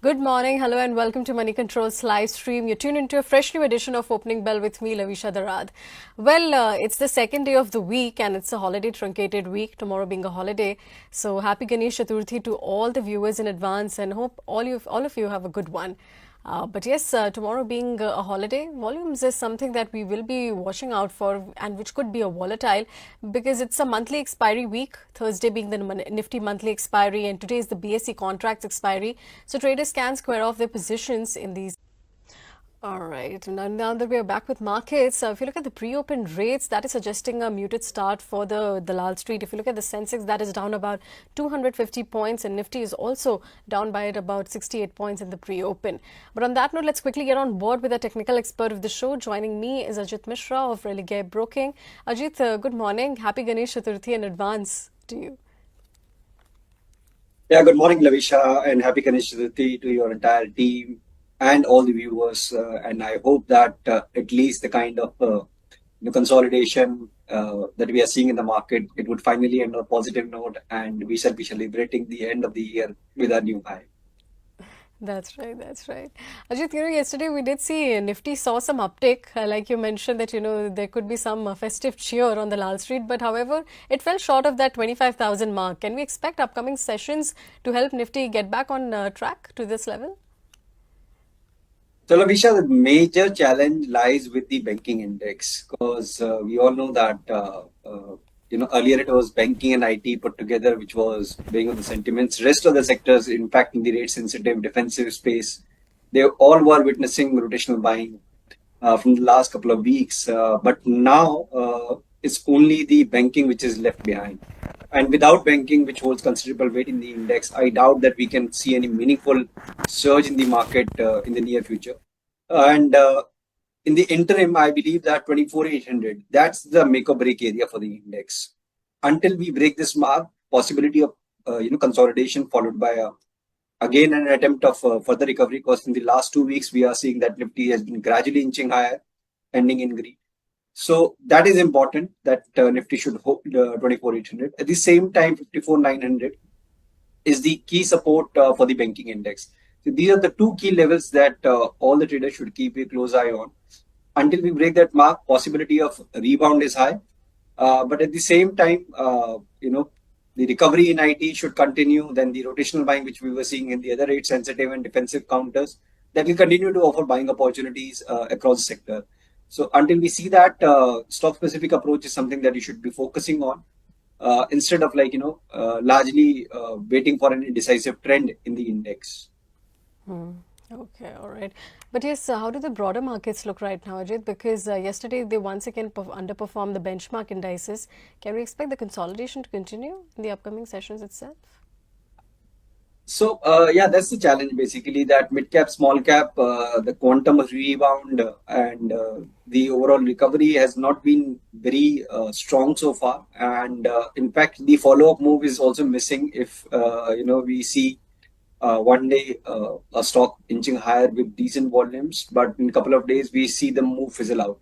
Good morning, hello, and welcome to Moneycontrol's live stream. You're tuned into a fresh new edition of Opening Bell with me, Lavisha Darad. It's the second day of the week, and it's a holiday truncated week. Tomorrow being a holiday, so happy Ganesh Chaturthi to all the viewers in advance, and hope all of you have a good one. Tomorrow being a holiday, volumes is something that we will be watching out for and which could be a volatile because it's a monthly expiry week, Thursday being the Nifty monthly expiry and today is the BSE contracts expiry. So traders can square off their positions in these. All right. Now that we are back with markets, if you look at the pre-open rates, that is suggesting a muted start for the Lal Street. If you look at the Sensex, that is down about 250 points, and Nifty is also down by about 68 points in the pre-open. But on that note, let's quickly get on board with the technical expert of the show. Joining me is Ajit Mishra of Religare Broking. Ajit, good morning. Happy Ganesh Chaturthi in advance to you. Yeah, good morning, Lavisha, and happy Ganesh Chaturthi to your entire team and all the viewers. And I hope that at least the kind of consolidation that we are seeing in the market, it would finally end on a positive note, and we shall be celebrating the end of the year with a new high. That's right. That's right. Ajit, yesterday we did see Nifty saw some uptick. Like you mentioned that, there could be some festive cheer on the Lal Street, but however, it fell short of that 25,000 mark. Can we expect upcoming sessions to help Nifty get back on track to this level? So, Lavisha, the major challenge lies with the banking index because we all know that earlier it was banking and IT put together, which was weighing on the sentiments. Rest of the sectors, in fact, in the rate sensitive defensive space, they all were witnessing rotational buying from the last couple of weeks. But now it's only the banking which is left behind. And without banking, which holds considerable weight in the index, I doubt that we can see any meaningful surge in the market in the near future. And in the interim, I believe that 24,800, that's the make or break area for the index. Until we break this mark, possibility of consolidation followed by again an attempt of further recovery, because in the last 2 weeks we are seeing that Nifty has been gradually inching higher, ending in green. So that is important that Nifty should hold 24,800. At the same time, 54,900 is the key support for the banking index. So these are the two key levels that all the traders should keep a close eye on. Until we break that mark, possibility of rebound is high. But at the same time, the recovery in IT should continue. Then the rotational buying, which we were seeing in the other rate sensitive and defensive counters, that will continue to offer buying opportunities across the sector. So until we see that, stock specific approach is something that you should be focusing on instead of largely waiting for any decisive trend in the index. Okay, all right. But yes, how do the broader markets look right now, Ajit? Because yesterday they once again underperformed the benchmark indices. Can we expect the consolidation to continue in the upcoming sessions itself? So yeah, that's the challenge basically, that mid cap, small cap, the quantum of rebound and the overall recovery has not been very strong so far. And in fact, the follow up move is also missing. If we see one day a stock inching higher with decent volumes, but in a couple of days we see the move fizzle out.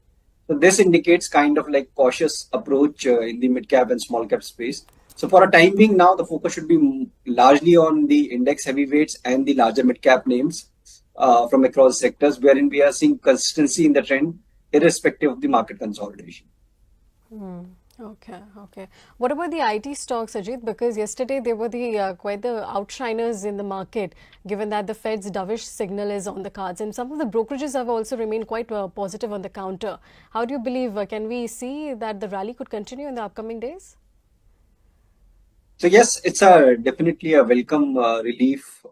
So this indicates kind of like cautious approach in the mid cap and small cap space. So for a time being now, the focus should be largely on the index heavyweights and the larger mid cap names from across sectors, wherein we are seeing consistency in the trend, irrespective of the market consolidation. Okay, okay. What about the IT stocks, Ajit? Because yesterday they were the quite the outshiners in the market, given that the Fed's dovish signal is on the cards, and some of the brokerages have also remained quite positive on the counter. How do you believe? Can we see that the rally could continue in the upcoming days? So yes, it's a definitely a welcome relief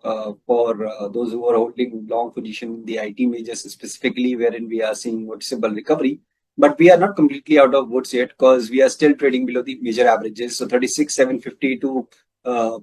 for those who are holding long position in the IT majors specifically, wherein we are seeing noticeable recovery. But we are not completely out of woods yet, because we are still trading below the major averages. So 36,750 to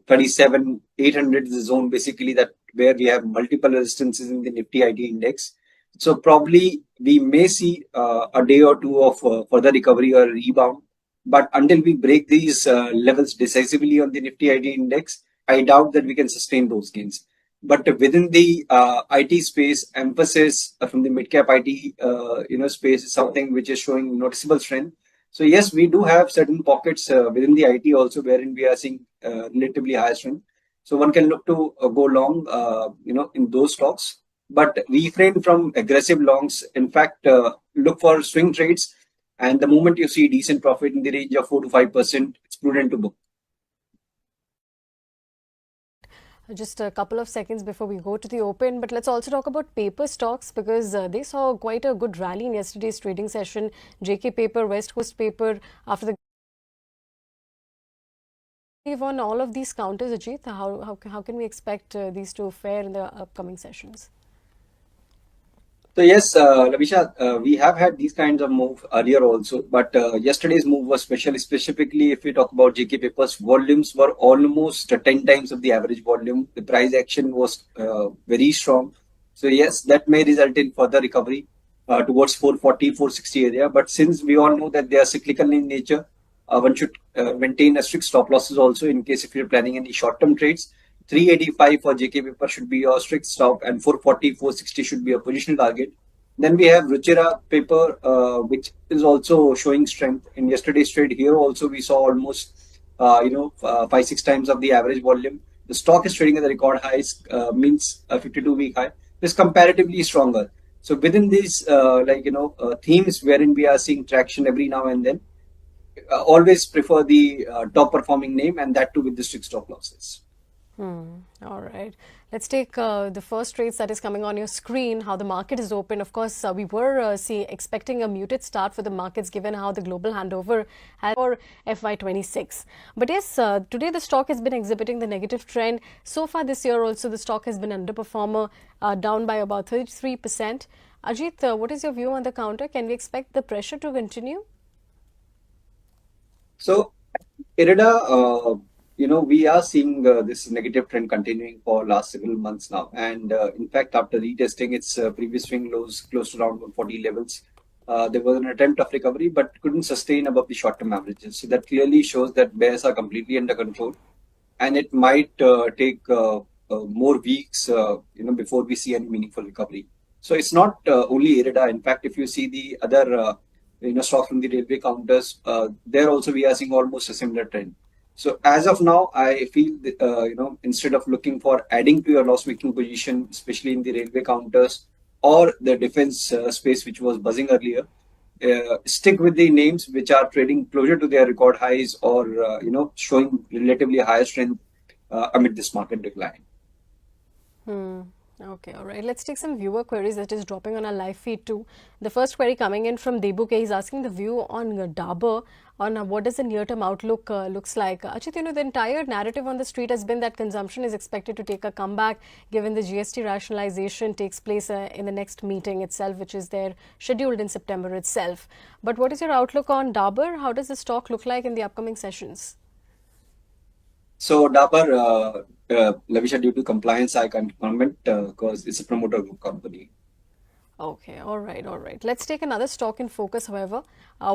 37,800 is the zone basically, that where we have multiple resistances in the Nifty IT index. So probably we may see a day or two of further recovery or rebound. But until we break these levels decisively on the Nifty IT index, I doubt that we can sustain those gains. But within the IT space, emphasis from the mid cap IT space is something which is showing noticeable strength. So yes, we do have certain pockets within the IT also, wherein we are seeing relatively higher strength. So one can look to go long, in those stocks, but refrain from aggressive longs. In fact, look for swing trades, and the moment you see decent profit in the range of 4 to 5%, it's prudent to book. Just a couple of seconds before we go to the open, but let's also talk about paper stocks because they saw quite a good rally in yesterday's trading session. JK Paper, West Coast Paper, after the on all of these counters, Ajit, how can we expect these to fare in the upcoming sessions? So yes, Lavisha, we have had these kinds of move earlier also, but yesterday's move was special. Specifically, if we talk about JK Papers, volumes were almost 10 times of the average volume. The price action was very strong. So yes, that may result in further recovery towards 440, 460 area. But since we all know that they are cyclical in nature, one should maintain a strict stop losses also in case if you're planning any short-term trades. 385 for JK paper should be your strict stop, and 440, 460 should be a positional target. Then we have Ruchira paper, which is also showing strength. In yesterday's trade here also we saw almost 5-6 times of the average volume. The stock is trading at the record highs, means a 52-week high. It's comparatively stronger. So within these themes wherein we are seeing traction every now and then, always prefer the top performing name, and that too with the strict stop losses. All right. Let's take the first trades that is coming on your screen, how the market is open. Of course, we were expecting a muted start for the markets given how the global handover has for FY26. But yes, today the stock has been exhibiting the negative trend. So far this year also, the stock has been underperformer, down by about 33%. Ajit, what is your view on the counter? Can we expect the pressure to continue? So, IRIDA, we are seeing this negative trend continuing for last several months now. And in fact, after retesting its previous swing lows close to around 140 levels, there was an attempt of recovery, but couldn't sustain above the short-term averages. So that clearly shows that bears are completely under control, and it might take more weeks, before we see any meaningful recovery. So it's not only IRIDA. In fact, if you see the other, stocks from the railway counters, there also we are seeing almost a similar trend. So as of now, I feel instead of looking for adding to your loss-making position, especially in the railway counters or the defense space, which was buzzing earlier, stick with the names which are trading closer to their record highs or showing relatively higher strength amid this market decline. Okay, all right. Let's take some viewer queries that is dropping on our live feed too. The first query coming in from Debu K. He's asking the view on Dabur, on what does the near-term outlook looks like. Achit, the entire narrative on the street has been that consumption is expected to take a comeback given the GST rationalization takes place in the next meeting itself, which is there scheduled in September itself. But what is your outlook on Dabur? How does the stock look like in the upcoming sessions? So Dabur, Lavisha, due to compliance, I can't comment because it's a promoter group company. Okay, all right, all right. Let's take another stock in focus, however.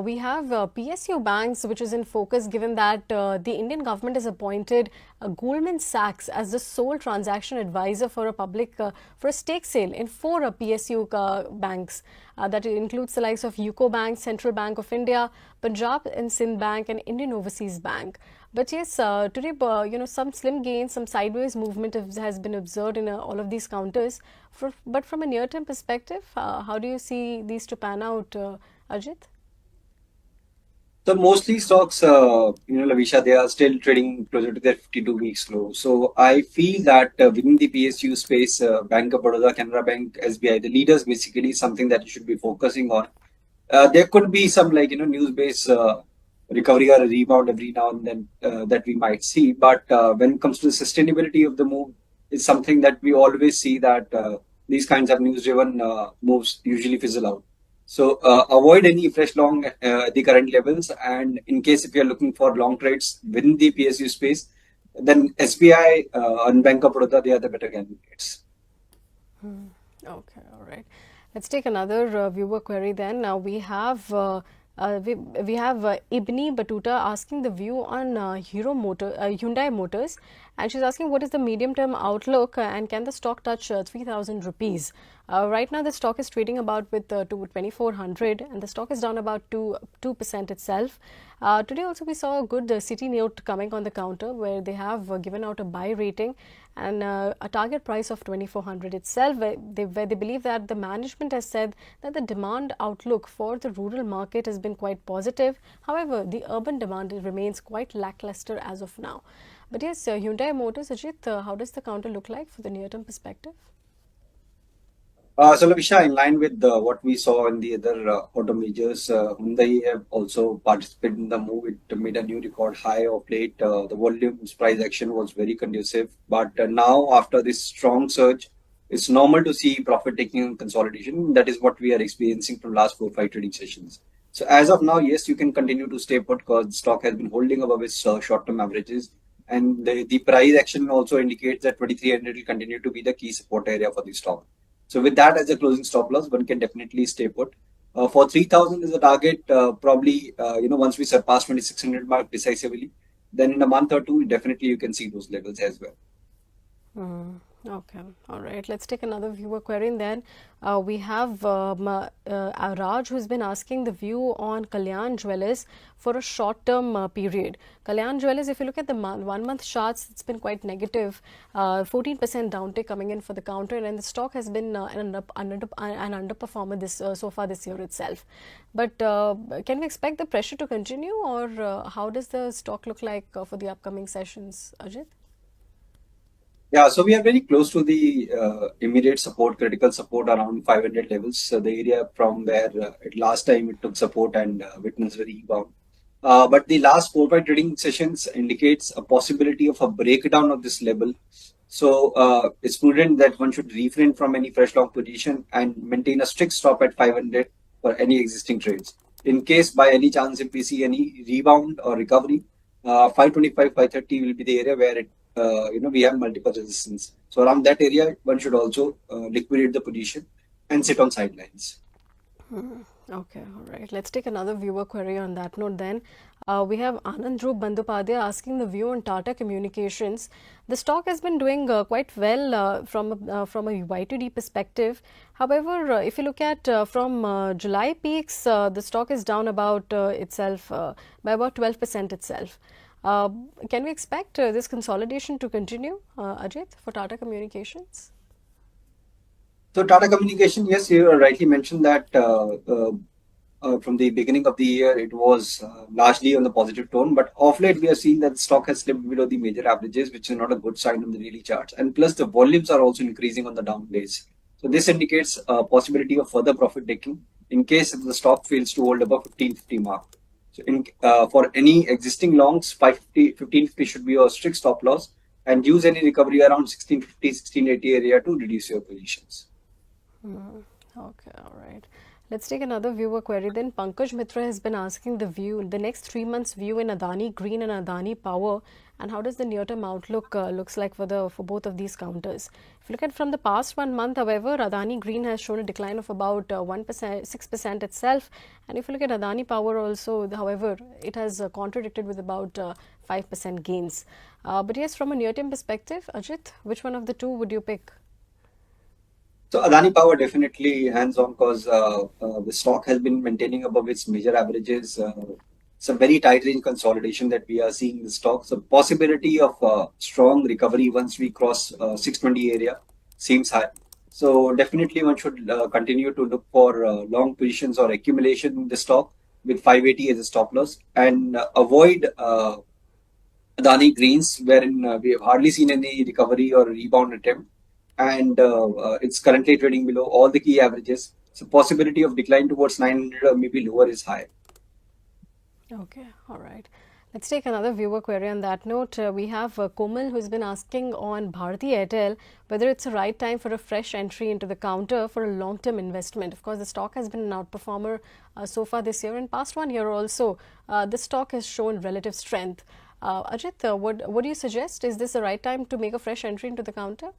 We have PSU banks, which is in focus given that the Indian government has appointed Goldman Sachs as the sole transaction advisor for a for a stake sale in four PSU banks. That includes the likes of UCO Bank, Central Bank of India, Punjab and Sindh Bank, and Indian Overseas Bank. But yes, today, some slim gains, some sideways movement has been observed in all of these counters. But from a near-term perspective, how do you see these to pan out, Ajit? So mostly stocks, Lavisha, they are still trading closer to their 52 weeks low. So I feel that within the PSU space, Bank of Baroda, Canara Bank, SBI, the leaders basically something that you should be focusing on. There could be some news-based recovery or a rebound every now and then that we might see. But when it comes to the sustainability of the move, it's something that we always see that these kinds of news-driven moves usually fizzle out. So avoid any fresh long at the current levels. And in case if you are looking for long trades within the PSU space, then SBI and Bank of Baroda, they are the better candidates. Okay, all right. Let's take another viewer query then. Now we have we have Ibni Batuta asking the view on Hyundai Motors And she's asking what is the medium term outlook and can the stock touch 3,000 rupees? Right now, the stock is trading about with 2,400 and the stock is down about 2% itself. Today, also, we saw a good city note coming on the counter where they have given out a buy rating and a target price of 2,400 itself, where they believe that the management has said that the demand outlook for the rural market has been quite positive. However, the urban demand remains quite lackluster as of now. But yes, Hyundai Motors, Ajit, how does the counter look like for the near-term perspective? So, Lavisha, in line with what we saw in the other auto majors, Hyundai have also participated in the move. It made a new record high of late. The volumes price action was very conducive. But now, after this strong surge, it's normal to see profit taking and consolidation. That is what we are experiencing from last 4 5 trading sessions. So, as of now, yes, you can continue to stay put because the stock has been holding above its short-term averages. And the price action also indicates that 2,300 will continue to be the key support area for the stock. So with that as a closing stop loss, one can definitely stay put. For 3,000 is a target, probably once we surpass 2,600 mark decisively, then in a month or two, definitely you can see those levels as well. Okay, all right. Let's take another viewer query. And then we have Raj who's been asking the view on Kalyan Jewellers for a short-term period. Kalyan Jewellers, if you look at the 1 month charts, it's been quite negative. 14% downtick coming in for the counter, and the stock has been an underperformer this so far this year itself. But can we expect the pressure to continue, or how does the stock look like for the upcoming sessions, Ajit? Yeah, so we are very close to the immediate support, critical support around 500 levels. So the area from where last time it took support and witnessed a rebound. But the last 4 5 trading sessions indicates a possibility of a breakdown of this level. So it's prudent that one should refrain from any fresh long position and maintain a strict stop at 500 for any existing trades. In case by any chance if we see any rebound or recovery, 525, 530 will be the area where we have multiple resistance. So around that area, one should also liquidate the position and sit on sidelines. Okay, all right. Let's take another viewer query on that note then. We have Anand Dhruv Bandyopadhyay asking the view on Tata Communications. The stock has been doing quite well from a YTD perspective. However, if you look at from July peaks, the stock is down about itself by about 12% itself. Can we expect this consolidation to continue, Ajit, for Tata Communications? So Tata Communication, yes, you rightly mentioned that from the beginning of the year, it was largely on the positive tone. But of late, we are seeing that the stock has slipped below the major averages, which is not a good sign on the daily charts. And plus, the volumes are also increasing on the down days. So this indicates a possibility of further profit taking in case if the stock fails to hold above 1550 mark. So for any existing longs, 550, 1550 should be a strict stop loss and use any recovery around 1650, 1680 area to reduce your positions. Okay, all right. Let's take another viewer query then. Pankaj Mitra has been asking the next 3 months view in Adani Green and Adani Power, and how does the near-term outlook looks like for both of these counters. If you look at from the past 1 month, however, Adani Green has shown a decline of about 1%, 6% itself, and if you look at Adani Power also, however, it has contradicted with about 5% gains. But yes, from a near-term perspective, Ajit, which one of the two would you pick? So Adani Power definitely hands on because the stock has been maintaining above its major averages. It's a very tight range consolidation that we are seeing in the stock. So possibility of strong recovery once we cross 620 area seems high. So definitely one should continue to look for long positions or accumulation in the stock with 580 as a stop loss and avoid Adani Greens, wherein we have hardly seen any recovery or rebound attempt, and it's currently trading below all the key averages. So possibility of decline towards 900 or maybe lower is high. Okay, all right. Let's take another viewer query on that note. We have Komal who's been asking on Bharti Airtel whether it's the right time for a fresh entry into the counter for a long-term investment. Of course, the stock has been an outperformer so far this year and past 1 year also. The stock has shown relative strength. Ajit, what do you suggest? Is this the right time to make a fresh entry into the counter?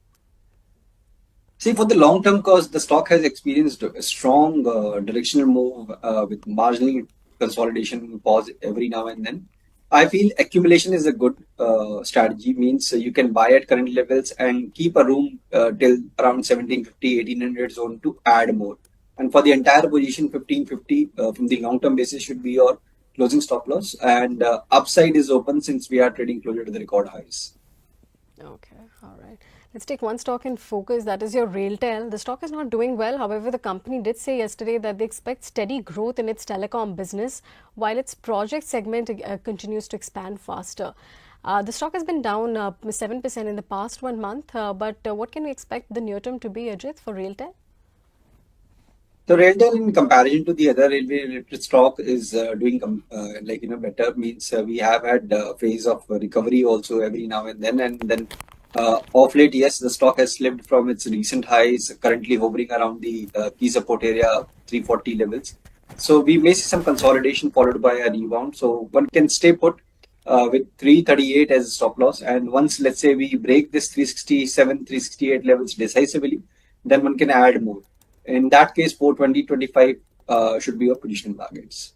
See, for the long term, because the stock has experienced a strong directional move with marginal consolidation pause every now and then. I feel accumulation is a good strategy. Means you can buy at current levels and keep a room till around 1750, 1800 zone to add more. And for the entire position, 1550 from the long term basis should be your closing stop loss. And upside is open since we are trading closer to the record highs. Okay, all right. Let's take one stock in focus, that is your Railtel. The stock is not doing well. However, the company did say yesterday that they expect steady growth in its telecom business while its project segment continues to expand faster. The stock has been down 7% in the past 1 month, but what can we expect the near term to be, Ajit, for Railtel? So Railtel, in comparison to the other railway related stock, is doing better. Means we have had a phase of recovery also every now and then of late, yes, the stock has slipped from its recent highs, currently hovering around the key support area 340 levels. So we may see some consolidation followed by a rebound. So one can stay put with 338 as a stop loss, and once let's say we break this 367, 368 levels decisively, then one can add more. In that case, for 2025 should be your positional targets.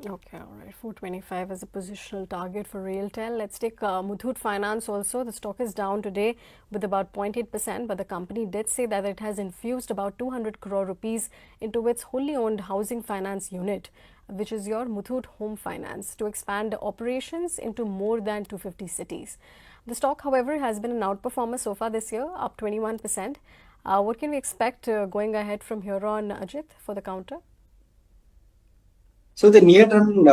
Okay, all right. 425 as a positional target for Railtel. Let's take Muthoot Finance also. The stock is down today with about 0.8%, but the company did say that it has infused about 200 crore rupees into its wholly owned housing finance unit, which is your Muthoot Home Finance, to expand operations into more than 250 cities. The stock, however, has been an outperformer so far this year, up 21%. What can we expect going ahead from here on, Ajit, for the counter? So the near-term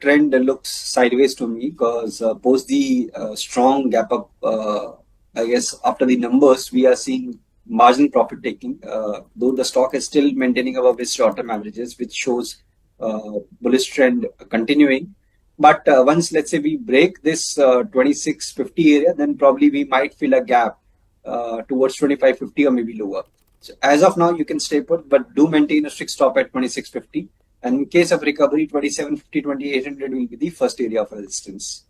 trend looks sideways to me because post the strong gap up, I guess after the numbers, we are seeing marginal profit taking, though the stock is still maintaining above its short-term averages, which shows bullish trend continuing. But once, let's say, we break this 2650 area, then probably we might fill a gap towards 2550 or maybe lower. So as of now, you can stay put, but do maintain a strict stop at 2650. And in case of recovery, 2750, 2800 will be the first area of resistance.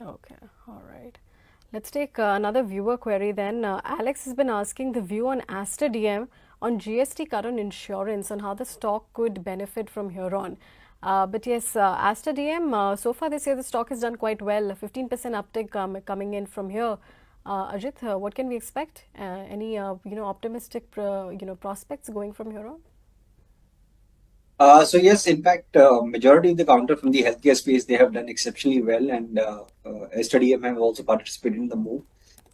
Okay, all right. Let's take another viewer query then. Alex has been asking the view on Aster DM on GST cut on insurance and how the stock could benefit from here on. But yes, Aster DM, so far this year the stock has done quite well, a 15% uptick coming in from here. Ajit, what can we expect? Any optimistic prospects going from here on? So yes, in fact, majority of the counter from the healthcare space, they have done exceptionally well, and STDM have also participated in the move.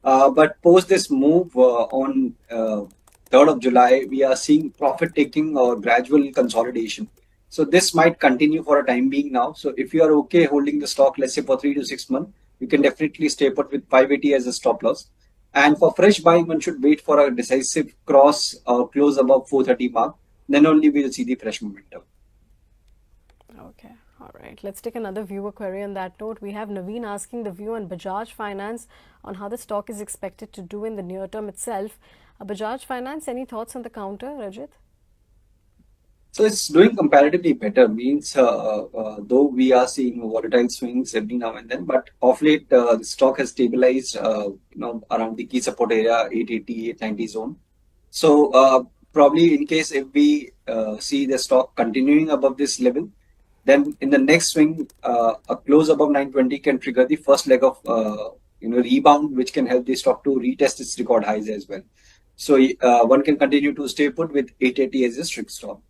But post this move on 3rd of July, we are seeing profit taking or gradual consolidation. So this might continue for a time being now. So if you are okay holding the stock, let's say for 3 to 6 months, you can definitely stay put with 580 as a stop loss. And for fresh buying, one should wait for a decisive cross or close above 430 mark. Then only we will see the fresh momentum. Okay, all right. Let's take another viewer query on that note. We have Naveen asking the view on Bajaj Finance on how the stock is expected to do in the near term itself. Bajaj Finance, any thoughts on the counter, Rajit? So it's doing comparatively better. Means though we are seeing volatile swings every now and then, but of late the stock has stabilized. Around the key support area 880, 890 zone. So probably in case if we see the stock continuing above this level, then in the next swing, a close above 920 can trigger the first leg of rebound, which can help the stock to retest its record highs as well. So one can continue to stay put with 880 as a strict stop.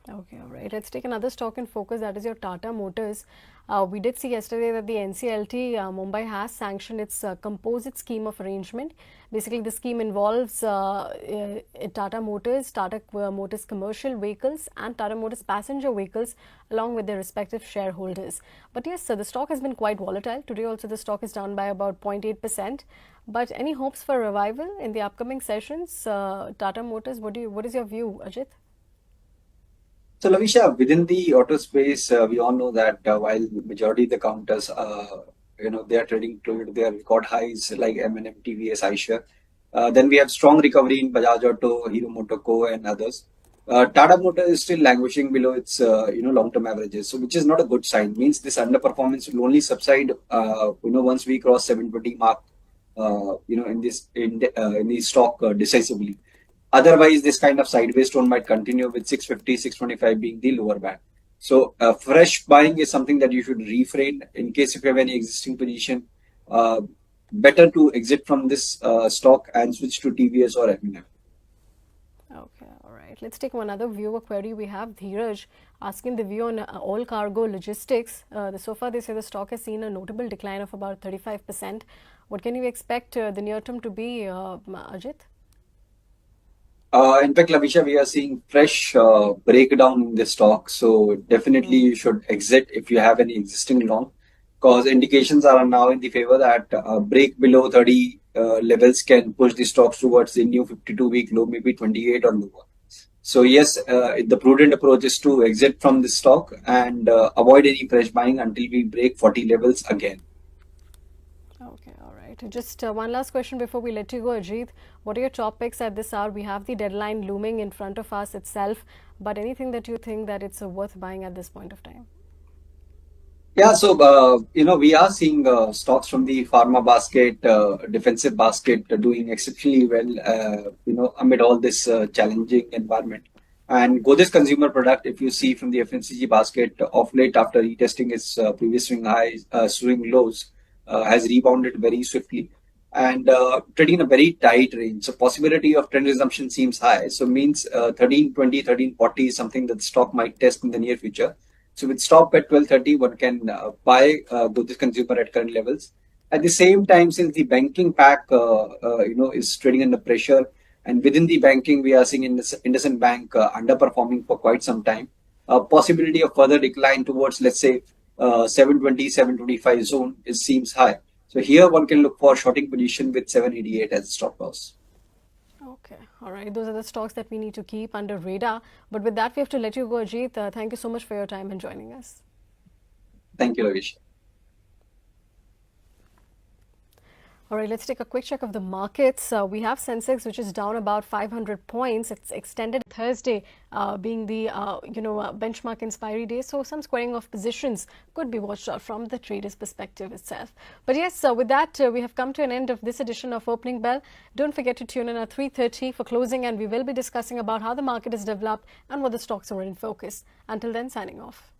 Okay, all right. Let's take another stock in focus, that is your Tata Motors. We did see yesterday that the NCLT Mumbai has sanctioned its composite scheme of arrangement. Basically, the scheme involves Tata Motors, Tata Motors commercial vehicles, and Tata Motors passenger vehicles, along with their respective shareholders. But yes, so the stock has been quite volatile. Today, also, the stock is down by about 0.8%. But any hopes for revival in the upcoming sessions? Tata Motors, what is your view, Ajit? So, Lavisha, within the auto space, we all know that while majority of the counters, they are trading closer to their record highs like M&M, TVS, Eicher. Then we have strong recovery in Bajaj Auto, Hero MotoCo, and others. Tata Motor is still languishing below its long-term averages, so which is not a good sign. Means this underperformance will only subside once we cross 720 mark. In the stock decisively. Otherwise, this kind of sideways tone might continue with 650, 625 being the lower band. So fresh buying is something that you should refrain in case if you have any existing position. Uh, Better to exit from this stock and switch to TVS or M&M. Okay, all right. Let's take one other viewer query. We have Dheeraj asking the view on all cargo logistics. So far, they say the stock has seen a notable decline of about 35%. What can you expect the near term to be, Ajit? In fact, Lavisha, we are seeing fresh breakdown in the stock. So definitely you should exit if you have any existing long, because indications are now in the favor that break below 30 levels can push the stocks towards the new 52-week low, maybe 28 or lower. So yes, the prudent approach is to exit from the stock and avoid any fresh buying until we break 40 levels again. Okay, all right. Just one last question before we let you go, Ajit. What are your top picks at this hour? We have the deadline looming in front of us itself, but anything that you think that it's worth buying at this point of time? Yeah, so we are seeing stocks from the pharma basket, defensive basket doing exceptionally well, amid all this challenging environment. And Godrej consumer product, if you see from the FMCG basket, of late after retesting its previous swing highs, swing lows, has rebounded very swiftly and trading in a very tight range. So possibility of trend resumption seems high. So means 1320, 1340 is something that the stock might test in the near future. So with stop at 12:30, one can buy this consumer at current levels. At the same time, since the banking pack, is trading under pressure, and within the banking, we are seeing IndusInd Bank underperforming for quite some time. Possibility of further decline towards, let's say, 720, 725 zone seems high. So here one can look for shorting position with 788 as a stop loss. Okay, all right. Those are the stocks that we need to keep under radar. But with that, we have to let you go, Ajit. Thank you so much for your time and joining us. Thank you, Ravish. All right, let's take a quick check of the markets. We have Sensex, which is down about 500 points. It's extended Thursday, being the benchmark expiry day. So some squaring of positions could be watched out from the trader's perspective itself. But yes, with that, we have come to an end of this edition of Opening Bell. Don't forget to tune in at 3:30 for closing, and we will be discussing about how the market is developed and what the stocks are in focus. Until then, signing off.